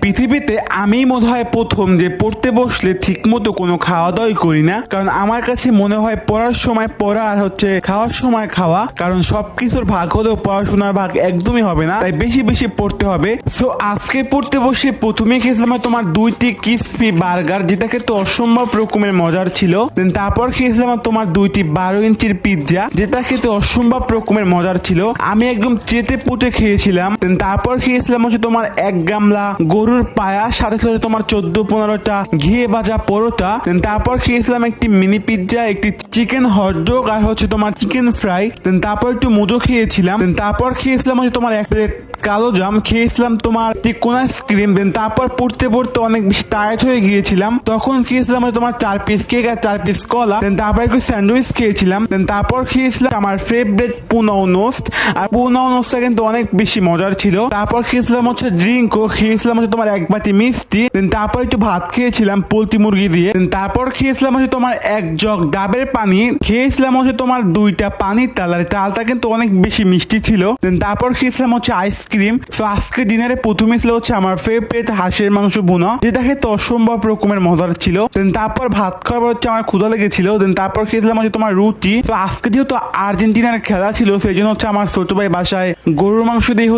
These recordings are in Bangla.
পৃথিবীতে আমি মনে হয় প্রথম যে পড়তে বসলে ঠিক মতো কোনো খাওয়া দাওয়াই করি না। কারণ আমার কাছে মনে হয় পড়ার সময় পড়া আর খাওয়ার সময় খাওয়া, কারণ সবকিছুর ভাগ হলেও পড়াশোনার ভাগ একদমই হবে না, তাই বেশি বেশি পড়তে হবে। সো আজকে পড়তে বসে প্রথমে খেয়েছিলাম তোমার 2টি ক্রিসপি বার্গার, যেটা খেতে অসম্ভব রকমের মজার ছিল। তারপর খেয়েছিলাম তোমার 2টি 12 ইঞ্চির পিৎজা, যেটা খেতে অসম্ভব রকমের মজার ছিল। আমি একদম চেটে পুটে খেয়েছিলাম। তারপর খেয়েছিলাম তোমার 1 গামলা গরুর পায়া, সাথে সাথে তোমার 14-15টা ঘিয়ে ভাজা পরোটা। তারপর খেয়েছিলাম একটি মিনি পিৎজা, একটি চিকেন হটডগ আর তোমার চিকেন ফ্রাই। তারপর একটু মোজো খেয়েছিলাম। তারপর খেয়েছিলাম তোমার 1 প্লেট কালো জাম, খেয়েছিলাম তোমার চিকন আইসক্রিম। তারপর পড়তে পড়তে অনেক বেশি টায়ার্ড হয়ে গিয়েছিলাম, তখন খেয়েছিলাম তোমার 4 পিস কেক আর 4 পিস কলা। তারপর একটু স্যান্ডউইচ খেয়েছিলাম। তারপর খেয়েছিলাম আমার ফেভারিট পুনাও নোস্ট, আর পুনাও নোস্টটা কিন্তু অনেক বেশি মজার ছিল। তারপর খেয়েছিলাম ড্রিঙ্কও, খেয়েছিলাম তোমার 1 বাটি মিষ্টি। তারপর একটু ভাত খেয়েছিলাম পোলট্রি মুরগি দিয়ে। তারপর খেয়েছিলাম তোমার 1 জগ ডাবের পানি, খেয়েছিলাম তোমার 2টা পানির তাল, আর তালটা কিন্তু অনেক বেশি মিষ্টি ছিল। তারপর খেয়েছিলাম আইসক্রিম। তো আজকে ডিনারে প্রথমে ছিল আমার ফেভারিট হাঁসের মাংস ভুনা, যেটা খেতে অসম্ভব রকমের মজার ছিল। তারপর ভাত খাওয়ার আমার ক্ষুধা লেগেছিল। তারপর খেয়েছিলাম তোমার রুটি। তো আজকে যেহেতু আর্জেন্টিনার খেলা ছিল, সেই জন্য আমার ছোট ভাই বাসায় গরুর মাংস দিয়ে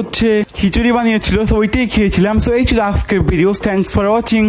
খিচুড়ি বানিয়েছিল, তো ওইটাই খেয়েছিলাম। তো এই ছিল আজকের ভিডিও। Thanks for watching.